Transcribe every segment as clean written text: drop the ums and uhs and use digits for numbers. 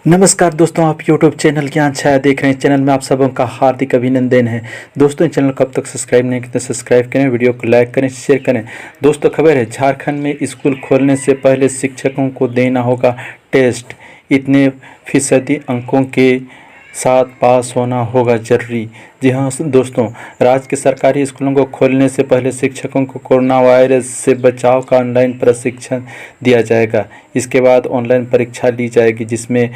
नमस्कार दोस्तों, आप YouTube चैनल ज्ञान छाया देख रहे हैं। चैनल में आप सबों का हार्दिक अभिनंदन है। दोस्तों, चैनल को अब तक सब्सक्राइब नहीं किया तो सब्सक्राइब करें, वीडियो को लाइक करें, शेयर करें। दोस्तों, खबर है झारखंड में स्कूल खोलने से पहले शिक्षकों को देना होगा टेस्ट। इतने फीसदी अंकों के साथ पास होना होगा जरूरी। जी हाँ दोस्तों, राज्य के सरकारी स्कूलों को खोलने से पहले शिक्षकों को कोरोना वायरस से बचाव का ऑनलाइन प्रशिक्षण दिया जाएगा। इसके बाद ऑनलाइन परीक्षा ली जाएगी, जिसमें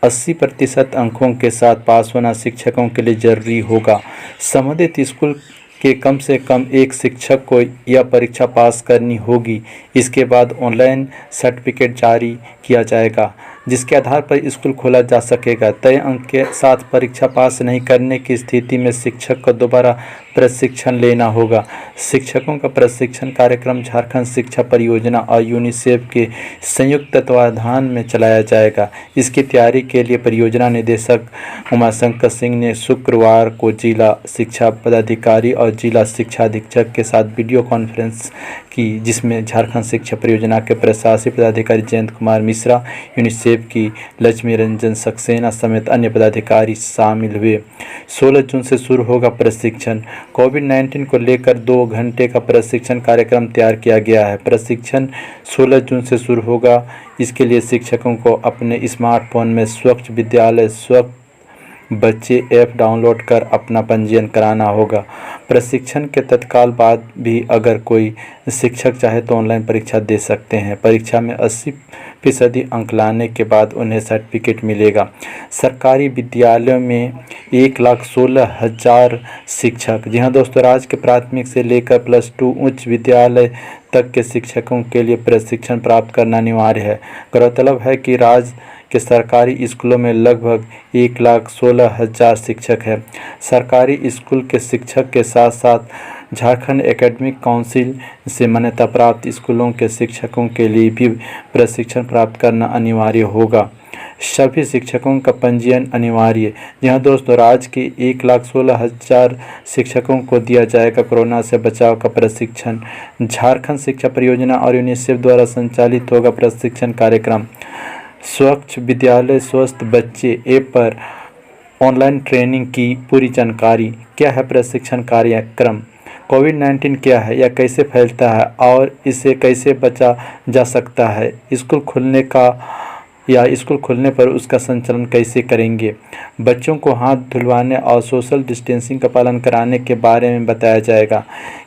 80% अंकों के साथ पास होना शिक्षकों के लिए जरूरी होगा। संबंधित स्कूल के कम से कम एक शिक्षक को यह परीक्षा पास करनी होगी। इसके बाद ऑनलाइन सर्टिफिकेट जारी किया जाएगा, जिसके आधार पर स्कूल खोला जा सकेगा। तय अंक के साथ परीक्षा पास नहीं करने की स्थिति में शिक्षक को दोबारा प्रशिक्षण लेना होगा। शिक्षकों का प्रशिक्षण कार्यक्रम झारखंड शिक्षा परियोजना और यूनिसेफ के संयुक्त तत्वाधान में चलाया जाएगा। इसकी तैयारी के लिए परियोजना निदेशक उमाशंकर सिंह ने शुक्रवार को जिला शिक्षा पदाधिकारी और जिला शिक्षा अधीक्षक के साथ वीडियो कॉन्फ्रेंस की, जिसमें झारखंड शिक्षा परियोजना के प्रशासनिक पदाधिकारी जयंत कुमार मिश्रा, यूनिसेफ की लक्ष्मी रंजन सक्सेना समेत अन्य पदाधिकारी शामिल हुए। 16 जून से शुरू होगा प्रशिक्षण। कोविड-19 को लेकर 2 घंटे का प्रशिक्षण कार्यक्रम तैयार किया गया है। प्रशिक्षण 16 जून से शुरू होगा। इसके लिए शिक्षकों को अपने स्मार्टफोन में स्वच्छ विद्यालय स्वच्छ बच्चे ऐप डाउनलोड कर अपना पंजीयन कराना होगा। प्रशिक्षण के तत्काल बाद भी अगर कोई शिक्षक चाहे तो ऑनलाइन परीक्षा दे सकते हैं। परीक्षा में 80% अंक लाने के बाद उन्हें सर्टिफिकेट मिलेगा। सरकारी विद्यालयों में 1,16,000 शिक्षक। जी हाँ दोस्तों, राज्य के प्राथमिक से लेकर +2 उच्च विद्यालय तक के शिक्षकों के लिए प्रशिक्षण प्राप्त करना अनिवार्य है। गौरतलब है कि राज्य के सरकारी स्कूलों में लगभग 1,16,000 शिक्षक हैं। सरकारी स्कूल के शिक्षक के साथ साथ झारखंड एकेडमिक काउंसिल से मान्यता प्राप्त स्कूलों के शिक्षकों के लिए भी प्रशिक्षण प्राप्त करना अनिवार्य होगा। सभी शिक्षकों का पंजीयन अनिवार्य। यहाँ दोस्तों, राज्य के 1,16,000 शिक्षकों को दिया जाएगा कोरोना से बचाव का प्रशिक्षण। झारखंड शिक्षा परियोजना और यूनिसेफ द्वारा संचालित होगा प्रशिक्षण कार्यक्रम। स्वच्छ विद्यालय स्वस्थ बच्चे ऐप पर ऑनलाइन ट्रेनिंग की पूरी जानकारी। क्या है प्रशिक्षण कार्यक्रम? कोविड-19 क्या है, यह कैसे फैलता है और इससे कैसे बचा जा सकता है? स्कूल खुलने पर उसका संचालन कैसे करेंगे? बच्चों को हाथ धुलवाने और सोशल डिस्टेंसिंग का पालन कराने के बारे में बताया जाएगा।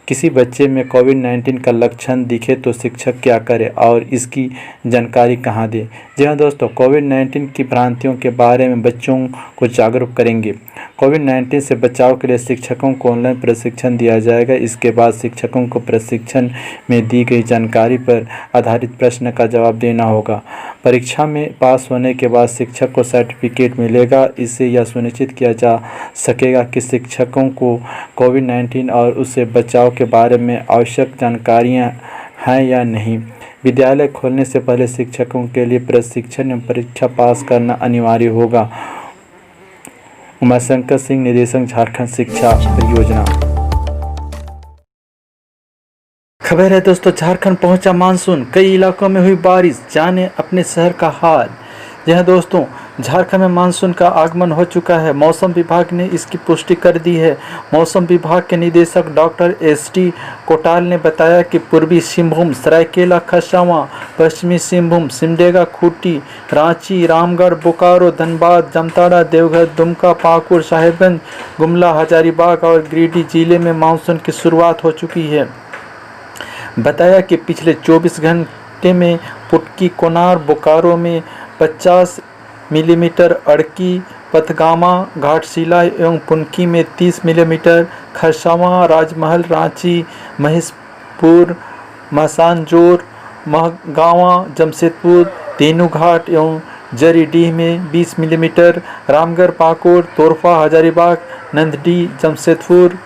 किसी बच्चे में कोविड-19 का लक्षण दिखे तो शिक्षक क्या करे और इसकी जानकारी कहाँ दे? जी हाँ दोस्तों, कोविड-19 की भ्रांतियों के बारे में बच्चों को जागरूक करेंगे। कोविड-19 से बचाव के लिए शिक्षकों को ऑनलाइन प्रशिक्षण दिया जाएगा। इसके बाद शिक्षकों को प्रशिक्षण में दी गई जानकारी पर आधारित प्रश्न का जवाब देना होगा। परीक्षा में पास होने के बाद शिक्षक को सर्टिफिकेट मिलेगा। इससे यह सुनिश्चित किया जा सकेगा कि शिक्षकों को कोविड-19 और उससे बचाव के बारे में आवश्यक जानकारियां हैं या नहीं। विद्यालय खोलने से पहले शिक्षकों के लिए प्रशिक्षण एवं परीक्षा पास करना अनिवार्य होगा। उमाशंकर सिंह, निदेशक झारखंड शिक्षा परियोजना। खबर है दोस्तों, झारखंड पहुंचा मानसून, कई इलाकों में हुई बारिश, जाने अपने शहर का हाल। यह दोस्तों, झारखंड में मानसून का आगमन हो चुका है। मौसम विभाग ने इसकी पुष्टि कर दी है। मौसम विभाग के निदेशक डॉक्टर एस.टी. कोटाल ने बताया कि पूर्वी सिंहभूम, सरायकेला खरसावां, पश्चिमी सिंहभूम, सिमडेगा, खूंटी, रांची, रामगढ़, बोकारो, धनबाद, जामताड़ा, देवघर, दुमका, पाकुड़, साहेबगंज, गुमला, हजारीबाग और गिरिडीह जिले में मानसून की शुरुआत हो चुकी है। बताया कि पिछले 24 घंटे में पुटकी, कोनार, बोकारो में 50 मिलीमीटर, अड़की, पथगामा, घाटशिला एवं पुनकी में 30 मिलीमीटर, खरसावां, राजमहल, रांची, महेशपुर, मसानजोर, महगावा, जमशेदपुर, तेनूघाट एवं जरीडीह में 20 मिलीमीटर, रामगढ़, पाकुड़, तोरफा, हजारीबाग, नंदडी, जमशेदपुर,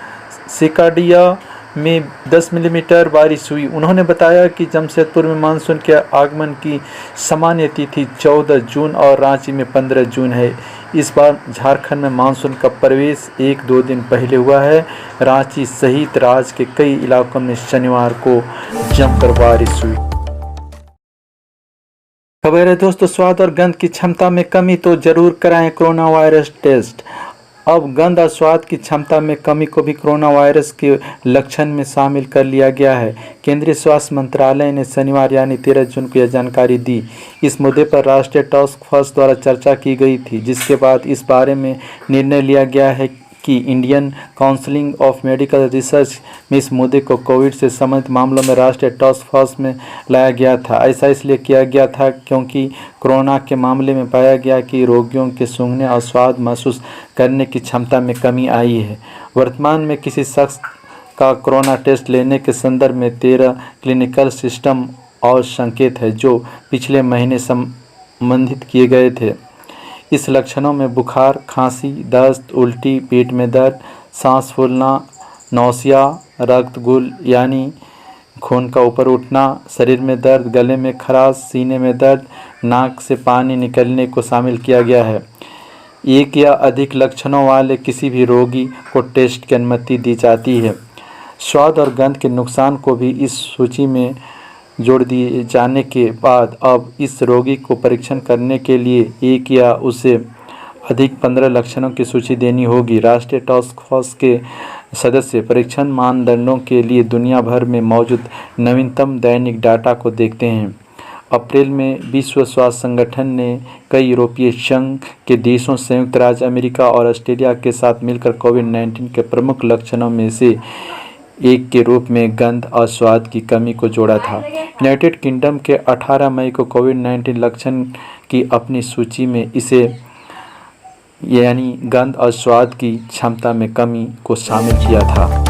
सिकाडिया में 10 मिलीमीटर बारिश हुई। उन्होंने बताया कि जमशेदपुर में मानसून के आगमन की सामान्य तिथि 14 जून और रांची में 15 जून है। इस बार झारखंड में मानसून का प्रवेश 1-2 दिन पहले हुआ है। रांची सहित राज्य के कई इलाकों में शनिवार को जमकर बारिश हुई। खबर है दोस्तों, स्वाद और गंध की क्षमता में कमी तो जरूर कराएं कोरोना वायरस टेस्ट। अब गंध और स्वाद की क्षमता में कमी को भी कोरोना वायरस के लक्षण में शामिल कर लिया गया है। केंद्रीय स्वास्थ्य मंत्रालय ने शनिवार यानी 13 जून को यह जानकारी दी। इस मुद्दे पर राष्ट्रीय टास्क फोर्स द्वारा चर्चा की गई थी, जिसके बाद इस बारे में निर्णय लिया गया है कि Indian council of medical research में इस मुद्दे को कोविड से संबंधित मामलों में राष्ट्रीय टास्क फोर्स में लाया गया था। ऐसा इसलिए किया गया था क्योंकि कोरोना के मामले में पाया गया कि रोगियों के सूंघने और स्वाद महसूस करने की क्षमता में कमी आई है। वर्तमान में किसी शख्स का कोरोना टेस्ट लेने के संदर्भ में 13 क्लिनिकल सिस्टम और संकेत है जो पिछले महीने संबंधित किए गए थे। इस लक्षणों में बुखार, खांसी, दस्त, उल्टी, पेट में दर्द, सांस फूलना, नौसिया, रक्त गुल यानी खून का ऊपर उठना, शरीर में दर्द, गले में खराश, सीने में दर्द, नाक से पानी निकलने को शामिल किया गया है। एक या अधिक लक्षणों वाले किसी भी रोगी को टेस्ट की अनुमति दी जाती है। स्वाद और गंध के नुकसान को भी इस सूची में जोड़ दिए जाने के बाद अब इस रोगी को परीक्षण करने के लिए एक या उससे अधिक 15 लक्षणों की सूची देनी होगी। राष्ट्रीय टास्क फोर्स के सदस्य परीक्षण मानदंडों के लिए दुनिया भर में मौजूद नवीनतम दैनिक डाटा को देखते हैं। अप्रैल में विश्व स्वास्थ्य संगठन ने कई यूरोपीय संघ के देशों, संयुक्त राज्य अमेरिका और ऑस्ट्रेलिया के साथ मिलकर कोविड-19 के प्रमुख लक्षणों में से एक के रूप में गंध और स्वाद की कमी को जोड़ा था। यूनाइटेड किंगडम के 18 मई को कोविड-19 लक्षण की अपनी सूची में इसे यानी गंध और स्वाद की क्षमता में कमी को शामिल किया था।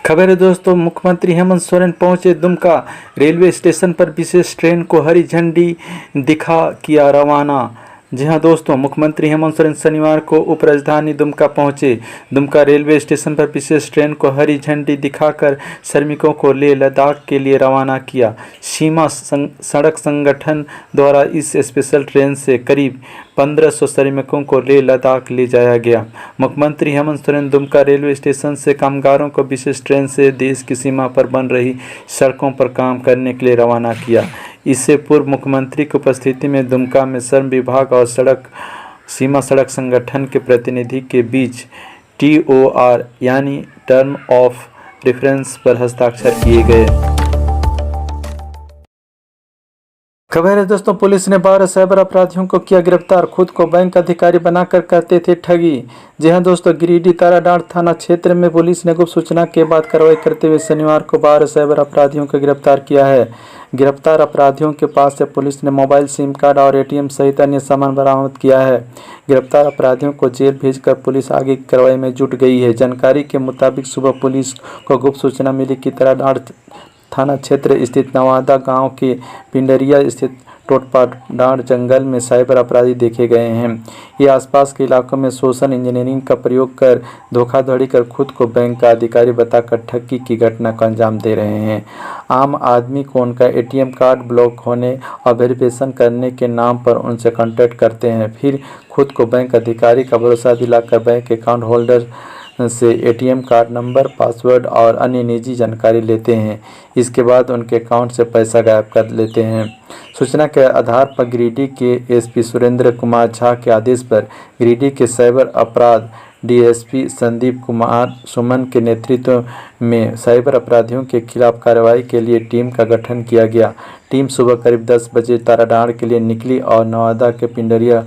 खबर है दोस्तों, मुख्यमंत्री हेमंत सोरेन पहुंचे दुमका। रेलवे स्टेशन पर विशेष ट्रेन को हरी झंडी दिखा किया रवाना। जी हां दोस्तों, मुख्यमंत्री हेमंत सोरेन शनिवार को उप राजधानी दुमका पहुंचे। दुमका रेलवे स्टेशन पर विशेष ट्रेन को हरी झंडी दिखाकर श्रमिकों को लेह लद्दाख के लिए रवाना किया। सीमा सड़क संगठन द्वारा इस स्पेशल ट्रेन से करीब 1500 श्रमिकों को लेह लद्दाख ले जाया गया। मुख्यमंत्री हेमंत सोरेन दुमका रेलवे स्टेशन से कामगारों को विशेष ट्रेन से देश की सीमा पर बन रही सड़कों पर काम करने के लिए रवाना किया। इससे पूर्व मुख्यमंत्री की उपस्थिति में दुमका में श्रम विभाग और सीमा सड़क संगठन के प्रतिनिधि के बीच TOR यानी टर्म ऑफ रेफरेंस पर हस्ताक्षर किए गए। खबर है दोस्तों, पुलिस ने 12 साइबर अपराधियों को किया गिरफ्तार। खुद को बैंक अधिकारी बनाकर करते थे ठगी। जी हां दोस्तों, गिरिडीह ताराडांड थाना क्षेत्र में पुलिस ने गुप्त सूचना के बाद कार्रवाई करते हुए शनिवार को 12 साइबर अपराधियों को गिरफ्तार किया है। गिरफ्तार अपराधियों के पास से पुलिस ने मोबाइल, सिम कार्ड और ATM सहित अन्य सामान बरामद किया है। गिरफ्तार अपराधियों को जेल भेजकर पुलिस आगे की कार्रवाई में जुट गई है। जानकारी के मुताबिक सुबह पुलिस को गुप्त सूचना मिली कि ताराडांड थाना क्षेत्र स्थित नवादा गांव के पिंडरिया स्थित टोटपाडांड जंगल में साइबर अपराधी देखे गए हैं। ये आसपास के इलाकों में सोशल इंजीनियरिंग का प्रयोग कर धोखाधड़ी कर खुद को बैंक का अधिकारी बताकर ठगी की घटना को अंजाम दे रहे हैं। आम आदमी को उनका ATM कार्ड ब्लॉक होने और वेरिफिकेशन करने के नाम पर उनसे कॉन्टैक्ट करते हैं, फिर खुद को बैंक अधिकारी का भरोसा दिलाकर बैंक अकाउंट होल्डर से ATM कार्ड नंबर, पासवर्ड और अन्य निजी जानकारी लेते हैं। इसके बाद उनके अकाउंट से पैसा गायब कर लेते हैं। सूचना के आधार पर गिरिडीह के SP सुरेंद्र कुमार झा के आदेश पर गिरिडीह के साइबर अपराध DSP संदीप कुमार सुमन के नेतृत्व में साइबर अपराधियों के खिलाफ कार्रवाई के लिए टीम का गठन किया गया। टीम सुबह करीब 10 बजे ताराडांड के लिए निकली और नवादा के पिंडरिया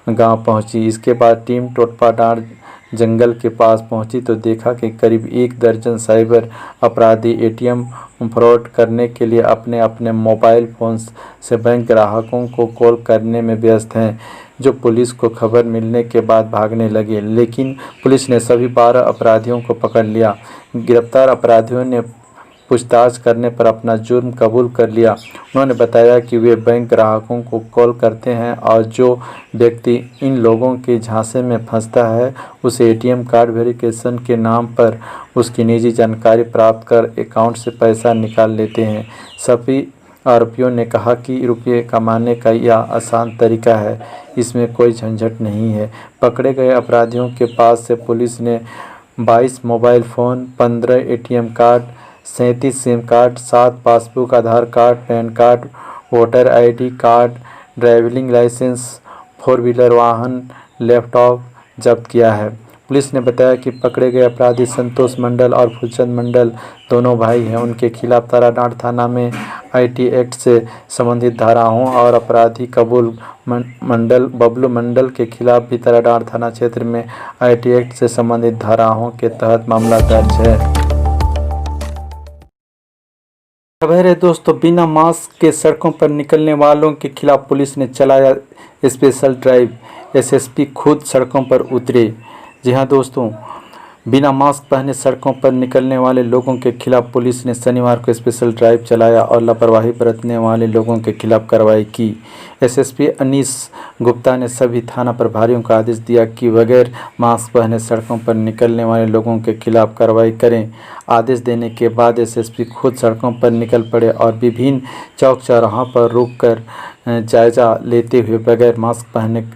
गांव पहुंची। इसके बाद टीम टोटपाडांड जंगल के पास पहुंची तो देखा कि करीब 1 दर्जन साइबर अपराधी ATM फ्रॉड करने के लिए अपने अपने मोबाइल फ़ोन से बैंक ग्राहकों को कॉल करने में व्यस्त हैं, जो पुलिस को खबर मिलने के बाद भागने लगे। लेकिन पुलिस ने सभी 12 अपराधियों को पकड़ लिया। गिरफ्तार अपराधियों ने पूछताछ करने पर अपना जुर्म कबूल कर लिया। उन्होंने बताया कि वे बैंक ग्राहकों को कॉल करते हैं और जो व्यक्ति इन लोगों के झांसे में फंसता है उसे ATM कार्ड वेरिफिकेशन के नाम पर उसकी निजी जानकारी प्राप्त कर अकाउंट से पैसा निकाल लेते हैं। सभी आरोपियों ने कहा कि रुपये कमाने का यह आसान तरीका है, इसमें कोई झंझट नहीं है। पकड़े गए अपराधियों के पास से पुलिस ने 22 mobile phone, 15 ATM card, 37 sim card, 7 passbook, Aadhaar card, PAN card, voter ID card, driving licence, 4 wheeler वाहन, लैपटॉप जब्त किया है। पुलिस ने बताया कि पकड़े गए अपराधी संतोष मंडल और फूलचंद मंडल दोनों भाई हैं। उनके खिलाफ तारानाथ थाना में आईटी एक्ट से संबंधित धाराओं और अपराधी बबलू मंडल के खिलाफ भी तारानाथ थाना क्षेत्र में आईटी एक्ट से संबंधित धाराओं के तहत मामला दर्ज है। खबर है दोस्तों, बिना मास्क के सड़कों पर निकलने वालों के खिलाफ पुलिस ने चलाया स्पेशल ड्राइव। एसएसपी खुद सड़कों पर उतरे। जी हाँ दोस्तों, बिना मास्क पहने सड़कों पर निकलने वाले लोगों के खिलाफ पुलिस ने शनिवार को स्पेशल ड्राइव चलाया और लापरवाही बरतने वाले लोगों के खिलाफ कार्रवाई की। एसएसपी अनीस गुप्ता ने सभी थाना प्रभारियों को आदेश दिया कि बगैर मास्क पहने सड़कों पर निकलने वाले लोगों के खिलाफ कार्रवाई करें। आदेश देने के बाद एसएसपी खुद सड़कों पर निकल पड़े और विभिन्न चौक चौराहों पर रुककर जायजा लेते हुए बगैर मास्क पहने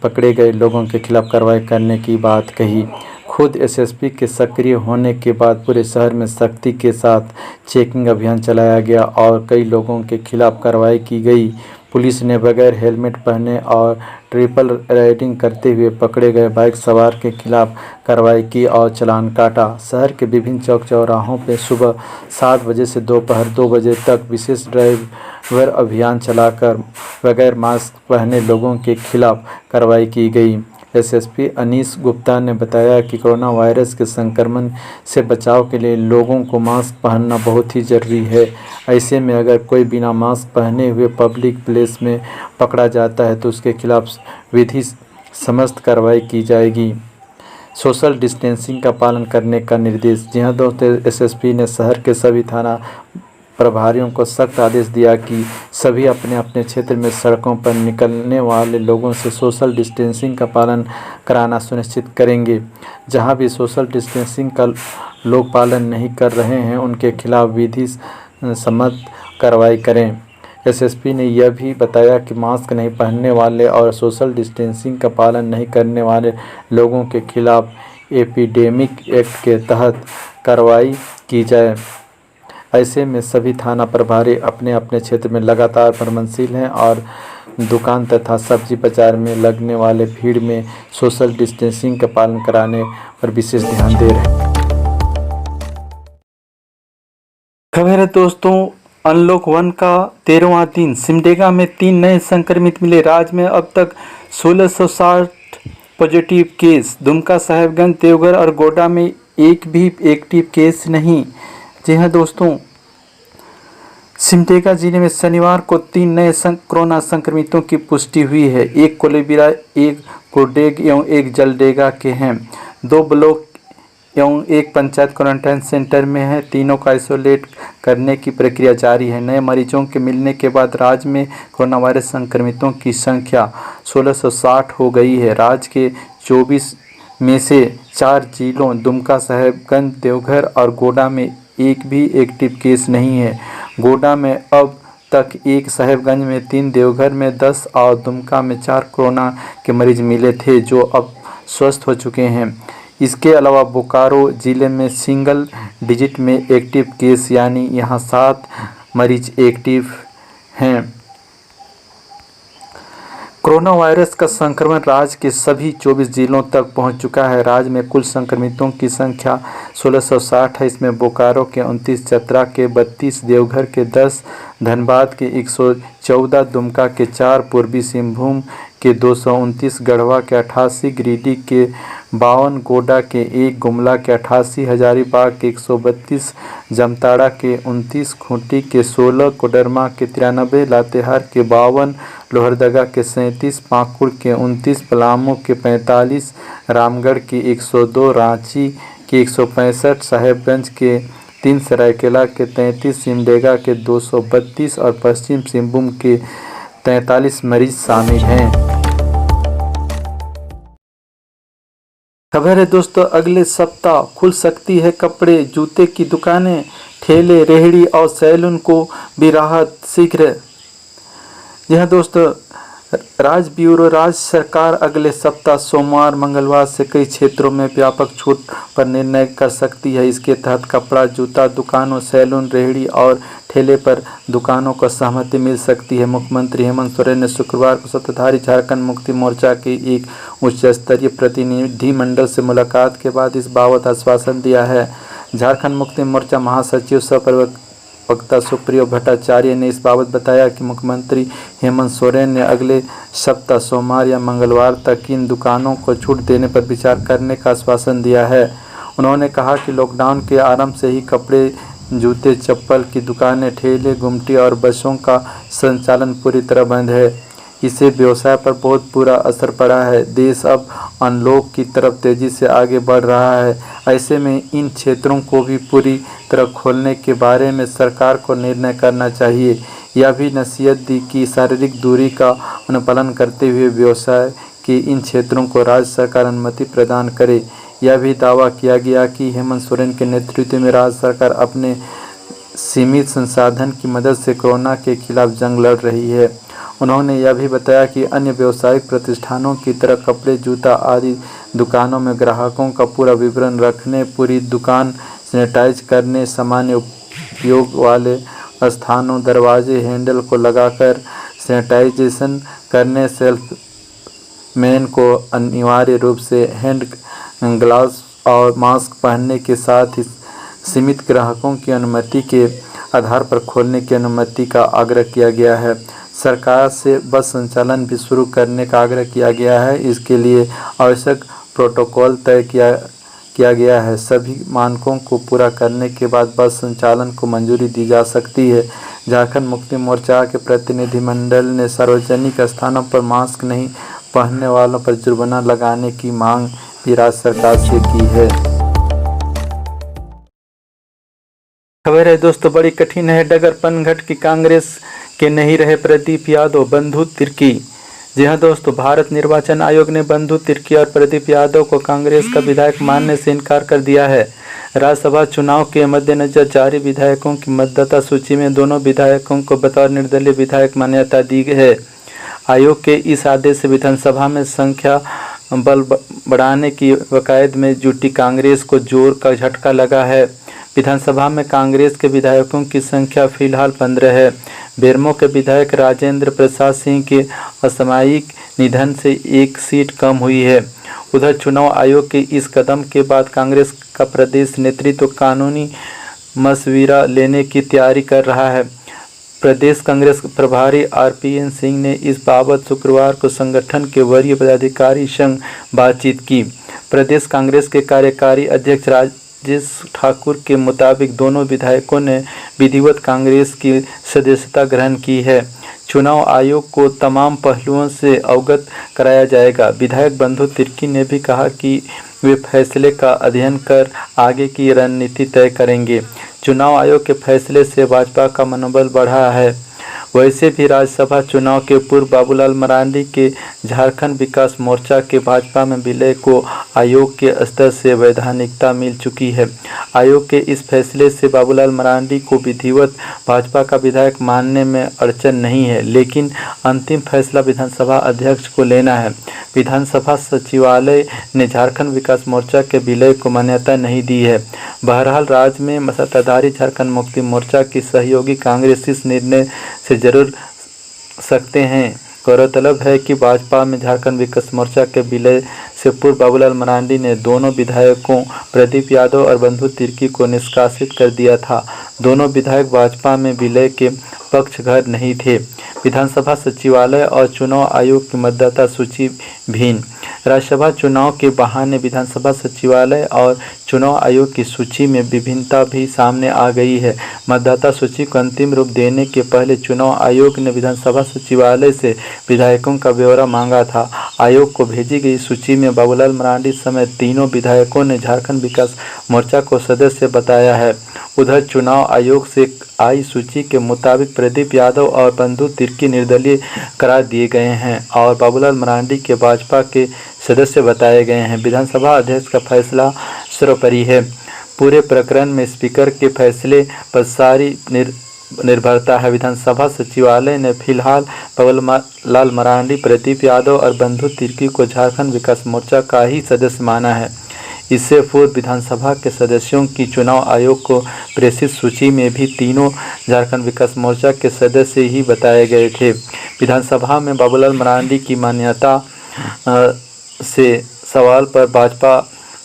पकड़े गए लोगों के खिलाफ कार्रवाई करने की बात कही। खुद एसएसपी के सक्रिय होने के बाद पूरे शहर में सख्ती के साथ चेकिंग अभियान चलाया गया और कई लोगों के खिलाफ कार्रवाई की गई। पुलिस ने बगैर हेलमेट पहने और ट्रिपल राइडिंग करते हुए पकड़े गए बाइक सवार के खिलाफ कार्रवाई की और चालान काटा। शहर के विभिन्न चौक चौराहों पर सुबह 7 बजे से दोपहर 2 बजे तक विशेष ड्राइवर अभियान चलाकर बगैर मास्क पहने लोगों के खिलाफ कार्रवाई की गई। एसएसपी अनीस गुप्ता ने बताया कि कोरोना वायरस के संक्रमण से बचाव के लिए लोगों को मास्क पहनना बहुत ही ज़रूरी है। ऐसे में अगर कोई बिना मास्क पहने हुए पब्लिक प्लेस में पकड़ा जाता है तो उसके खिलाफ विधि समस्त कार्रवाई की जाएगी। सोशल डिस्टेंसिंग का पालन करने का निर्देश। जी हाँ दोस्तों, एसएसपी ने शहर के सभी थाना प्रभारियों को सख्त आदेश दिया कि सभी अपने अपने क्षेत्र में सड़कों पर निकलने वाले लोगों से सोशल डिस्टेंसिंग का पालन कराना सुनिश्चित करेंगे। जहां भी सोशल डिस्टेंसिंग का लोग पालन नहीं कर रहे हैं उनके खिलाफ विधि सम्मत कार्रवाई करें। एसएसपी ने यह भी बताया कि मास्क नहीं पहनने वाले और सोशल डिस्टेंसिंग का पालन नहीं करने वाले लोगों के खिलाफ एपिडेमिक एक्ट के तहत कार्रवाई की जाए। ऐसे में सभी थाना प्रभारी अपने अपने क्षेत्र में लगातार प्रमनशील हैं और दुकान तथा सब्जी बाजार में लगने वाले भीड़ में सोशल डिस्टेंसिंग का पालन कराने पर विशेष ध्यान दे रहे हैं। खबर है दोस्तों, अनलॉक 1 का 13वां दिन। सिमडेगा में 3 नए संक्रमित मिले। राज्य में अब तक 1660 पॉजिटिव केस। दुमका, साहेबगंज, देवघर और गोड्डा में एक भी एक्टिव केस नहीं। जी हाँ दोस्तों, सिमडेगा जिले में शनिवार को 3 नए कोरोना संक्रमितों की पुष्टि हुई है। एक कोलेबिरा, एक कुरडेग एवं एक जलडेगा के हैं। 2 ब्लॉक एवं एक पंचायत क्वारंटाइन सेंटर में है। तीनों का आइसोलेट करने की प्रक्रिया जारी है। नए मरीजों के मिलने के बाद राज्य में कोरोना वायरस संक्रमितों की संख्या 1660 हो गई है। राज्य के 24 में से 4 जिलों दुमका, साहेबगंज, देवघर और गोड्डा में एक भी एक्टिव केस नहीं है। गोड्डा में अब तक 1, साहेबगंज में 3, देवघर में 10 और दुमका में 4 कोरोना के मरीज मिले थे जो अब स्वस्थ हो चुके हैं। इसके अलावा बोकारो जिले में सिंगल डिजिट में एक्टिव केस यानी यहाँ 7 मरीज एक्टिव हैं। कोरोना वायरस का संक्रमण राज्य के सभी 24 जिलों तक पहुंच चुका है। राज्य में कुल संक्रमितों की संख्या 1660 है। इसमें बोकारो के 29, चतरा के 32, देवघर के 10, धनबाद के 114, दुमका के 4, पूर्वी सिंहभूम के 229, गढ़वा के 88, गिरिडीह के 52, गोड्डा के 1, गुमला के 88, हजारीबाग के 132, जामताड़ा के 29, खूंटी के 16, कोडरमा के 93, लातेहार के 52, लोहरदगा के 37, पाकुड़ के 29, पलामू के 45, रामगढ़ के 102, रांची के 165, साहेबगंज के 3, सरायकेला के 33, सिमडेगा के 232 और पश्चिम सिंहभूम के 43 मरीज शामिल हैं। खबर है दोस्तों, अगले सप्ताह खुल सकती है कपड़े, जूते की दुकानें, ठेले, रेहड़ी और सैलून को भी राहत शीघ्र। जी हाँ दोस्तों, राज्य ब्यूरो राज्य सरकार अगले सप्ताह सोमवार मंगलवार से कई क्षेत्रों में व्यापक छूट पर निर्णय कर सकती है। इसके तहत कपड़ा जूता दुकानों, सैलून, रेहड़ी और ठेले पर दुकानों को सहमति मिल सकती है। मुख्यमंत्री हेमंत सोरेन ने शुक्रवार को सत्ताधारी झारखंड मुक्ति मोर्चा के एक उच्च स्तरीय प्रतिनिधिमंडल से मुलाकात के बाद इस बाबत आश्वासन दिया है। झारखंड मुक्ति मोर्चा महासचिव सह प्रवक्ता सुप्रियो भट्टाचार्य ने इस बाबत बताया कि मुख्यमंत्री हेमंत सोरेन ने अगले सप्ताह सोमवार या मंगलवार तक इन दुकानों को छूट देने पर विचार करने का आश्वासन दिया है। उन्होंने कहा कि लॉकडाउन के आरंभ से ही कपड़े, जूते, चप्पल की दुकानें, ठेले, गुमटी और बसों का संचालन पूरी तरह बंद है। इससे व्यवसाय पर बहुत बुरा असर पड़ा है। देश अब अनलॉक की तरफ तेजी से आगे बढ़ रहा है। ऐसे में इन क्षेत्रों को भी पूरी तरह खोलने के बारे में सरकार को निर्णय करना चाहिए। यह भी नसीहत दी कि शारीरिक दूरी का अनुपालन करते हुए व्यवसाय के इन क्षेत्रों को राज्य सरकार अनुमति प्रदान करे। यह भी दावा किया गया कि हेमंत सोरेन के नेतृत्व में राज्य सरकार अपने सीमित संसाधन की मदद से कोरोना के खिलाफ जंग लड़ रही है। उन्होंने यह भी बताया कि अन्य व्यावसायिक प्रतिष्ठानों की तरह कपड़े, जूता आदि दुकानों में ग्राहकों का पूरा विवरण रखने, पूरी दुकान सैनिटाइज करने, सामान्य उपयोग वाले स्थानों, दरवाजे, हैंडल को लगाकर सैनिटाइजेशन करने, सेल्समैन को अनिवार्य रूप से हैंड ग्लव्स और मास्क पहनने के साथ ही सीमित ग्राहकों की अनुमति के आधार पर खोलने की अनुमति का आग्रह किया गया है। सरकार से बस संचालन भी शुरू करने का आग्रह किया गया है। इसके लिए आवश्यक प्रोटोकॉल तय किया गया है। सभी मानकों को पूरा करने के बाद बस संचालन को मंजूरी दी जा सकती है। झारखंड मुक्ति मोर्चा के प्रतिनिधिमंडल ने सार्वजनिक स्थानों पर मास्क नहीं पहनने वालों पर जुर्माना लगाने की मांग भी राज्य सरकार से की है। खबर है दोस्तों, बड़ी कठिन है डगर पनघट की कांग्रेस के नहीं रहे प्रदीप यादव, बंधु तिर्की। जी हां दोस्तों, भारत निर्वाचन आयोग ने बंधु तिर्की और प्रदीप यादव को कांग्रेस का विधायक मानने से इनकार कर दिया है। राज्यसभा चुनाव के मद्देनजर जारी विधायकों की मतदाता सूची में दोनों विधायकों को बतौर निर्दलीय विधायक मान्यता दी है। आयोग के इस आदेश से विधानसभा में संख्या बल बढ़ाने की वकायद में जुटी कांग्रेस को जोर का झटका लगा है। विधानसभा में कांग्रेस के विधायकों की संख्या फिलहाल 15 है। बेरमो के विधायक राजेंद्र प्रसाद सिंह के असामयिक निधन से एक सीट कम हुई है। उधर चुनाव आयोग के इस कदम के बाद कांग्रेस का प्रदेश नेतृत्व कानूनी मशविरा लेने की तैयारी कर रहा है। प्रदेश कांग्रेस प्रभारी आरपीएन सिंह ने इस बाबत शुक्रवार को संगठन के वरीय पदाधिकारी संग बातचीत की। प्रदेश कांग्रेस के कार्यकारी अध्यक्ष राजेश ठाकुर के मुताबिक दोनों विधायकों ने विधिवत कांग्रेस की सदस्यता ग्रहण की है। चुनाव आयोग को तमाम पहलुओं से अवगत कराया जाएगा। विधायक बंधु तिर्की ने भी कहा कि वे फैसले का अध्ययन कर आगे की रणनीति तय करेंगे। चुनाव आयोग के फैसले से भाजपा का मनोबल बढ़ा है। वैसे भी राज्यसभा चुनाव के पूर्व बाबूलाल मरांडी के झारखंड विकास मोर्चा के भाजपा में विलय को आयोग के स्तर से वैधानिकता मिल चुकी है। आयोग के इस फैसले से बाबूलाल मरांडी को विधिवत भाजपा का विधायक मानने में अड़चन नहीं है, लेकिन अंतिम फैसला विधानसभा अध्यक्ष को लेना है। विधानसभा सचिवालय ने झारखंड विकास मोर्चा के विलय को मान्यता नहीं दी है। बहरहाल राज्य में सत्ताधारी झारखंड मुक्ति मोर्चा की सहयोगी कांग्रेस इस निर्णय से जरूर सकते हैं। गौरतलब है कि भाजपा में झारखंड विकास मोर्चा के विलय से पूर्व बाबूलाल मरांडी ने दोनों विधायकों प्रदीप यादव और बंधु तिर्की को निष्कासित कर दिया था। दोनों विधायक भाजपा में विलय के पक्षधर नहीं थे। विधानसभा सचिवालय और चुनाव आयोग की मतदाता सूची भिन्न। राज्यसभा चुनाव के बहाने विधानसभा सचिवालय और चुनाव आयोग की सूची में विभिन्नता भी सामने आ गई है। मतदाता सूची को अंतिम रूप देने के पहले चुनाव आयोग ने विधानसभा सचिवालय से विधायकों का ब्यौरा मांगा था। आयोग को भेजी गई सूची में बाबूलाल मरांडी समेत तीनों विधायकों ने झारखंड विकास मोर्चा को सदस्य बताया है। उधर चुनाव आयोग से आई सूची के मुताबिक प्रदीप यादव और बंधु तिर्की निर्दलीय करार दिए गए हैं और बाबूलाल मरांडी के भाजपा के सदस्य बताए गए हैं। विधानसभा अध्यक्ष का फैसला सर्वोपरि है। पूरे प्रकरण में स्पीकर के फैसले पर सारी निर्भरता है। विधानसभा सचिवालय ने फिलहाल बाबूलाल मरांडी, प्रदीप यादव और बंधु तिर्की को झारखंड विकास मोर्चा का ही सदस्य माना है। इससे पूर्व विधानसभा के सदस्यों की चुनाव आयोग को प्रेषित सूची में भी तीनों झारखंड विकास मोर्चा के सदस्य ही बताए गए थे। विधानसभा में बाबूलाल मरांडी की मान्यता से सवाल पर भाजपा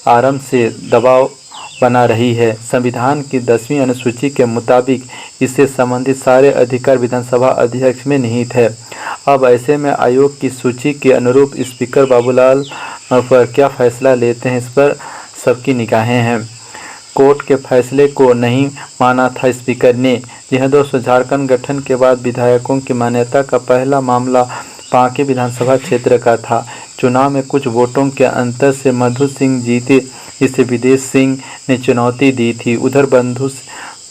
आरंभ से दबाव बना रही है। संविधान की 10वीं अनुसूची के मुताबिक इससे संबंधित सारे अधिकार विधानसभा अध्यक्ष में निहित है। अब ऐसे में आयोग की सूची के अनुरूप स्पीकर बाबूलाल पर क्या फैसला लेते हैं, इस पर सबकी निगाहें हैं। कोर्ट के फैसले को नहीं माना था स्पीकर ने। यह दोस्तों झारखंड गठन के बाद विधायकों की मान्यता का पहला मामला पांकी विधानसभा क्षेत्र का था। चुनाव में कुछ वोटों के अंतर से मधु सिंह जीते, जिसे विदेश सिंह ने चुनौती दी थी। उधर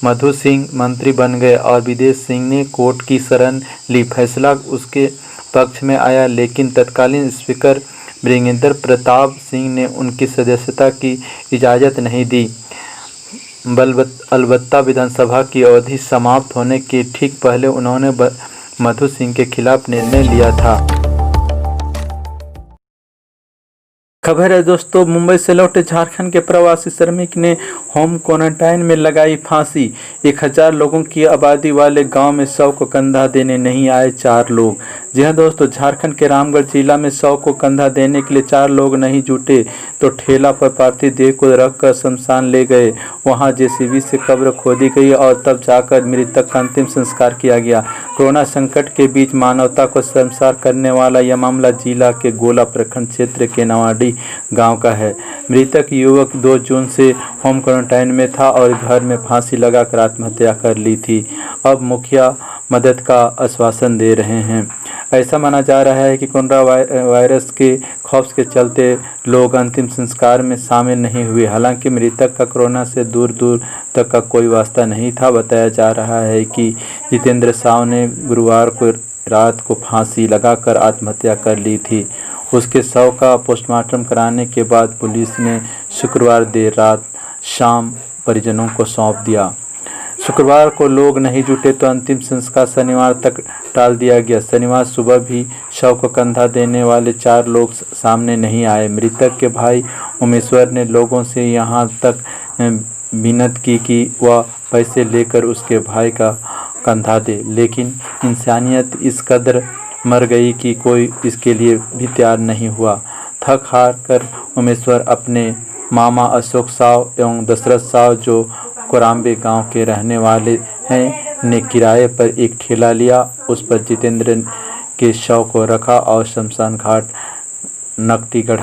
मधु सिंह मंत्री बन गए और विदेश सिंह ने कोर्ट की शरण ली। फैसला उसके पक्ष में आया, लेकिन तत्कालीन स्पीकर बृजेंद्र प्रताप सिंह ने उनकी सदस्यता की इजाज़त नहीं दी। अलबत्ता विधानसभा की अवधि समाप्त होने के ठीक पहले उन्होंने मधु सिंह के खिलाफ निर्णय लिया था। खबर है दोस्तों, मुंबई से लौटे झारखंड के प्रवासी श्रमिक ने होम क्वारंटाइन में लगाई फांसी। 1000 लोगों की आबादी वाले गांव में शव को कंधा देने नहीं आए 4 लोग। जी हां दोस्तों, झारखंड के रामगढ़ जिला में शव को कंधा देने के लिए 4 लोग नहीं जुटे तो ठेला पर पार्थिव देह को रखकर शमशान ले गए। वहां जेसीबी से कब्र खोदी गई और तब जाकर मृतक का अंतिम संस्कार किया गया। कोरोना संकट के बीच मानवता को शर्मसार करने वाला यह मामला जिला के गोला प्रखंड क्षेत्र के नवाडी गांव का है। मृतक युवक 2 जून से होम क्वारंटाइन में था और घर में फांसी लगाकर आत्महत्या कर ली थी। अब मुखिया मदद का आश्वासन दे रहे हैं। ऐसा माना जा रहा है कि कोरोना वायरस के खौफ के चलते लोग अंतिम संस्कार में शामिल नहीं हुए। हालांकि मृतक का कोरोना से दूर दूर तक का कोई वास्ता नहीं था। बताया जा रहा है कि जितेंद्र साव ने गुरुवार को रात को फांसी लगाकर आत्महत्या कर ली थी। उसके शव का पोस्टमार्टम कराने के बाद पुलिस ने शुक्रवार देर रात शाम परिजनों को सौंप दिया। शुक्रवार को लोग नहीं जुटे तो अंतिम संस्कार शनिवार तक टाल दिया गया। शनिवार सुबह भी शव को कंधा देने वाले 4 लोग सामने नहीं आए। मृतक के भाई उमेश्वर ने लोगों से यहां तक विनती की कि वह पैसे लेकर उसके भाई का कंधा दे, लेकिन इंसानियत इस कदर मर गई कि कोई इसके लिए भी तैयार नहीं हुआ। थक हार कर उमेश्वर अपने मामा अशोक साव एवं दशरथ साव, जो कोराम्बे गांव के रहने वाले हैं, ने किराए पर एक ठेला लिया। उस पर जितेंद्र के शव को रखा और शमशान घाट नकटी गढ़ा।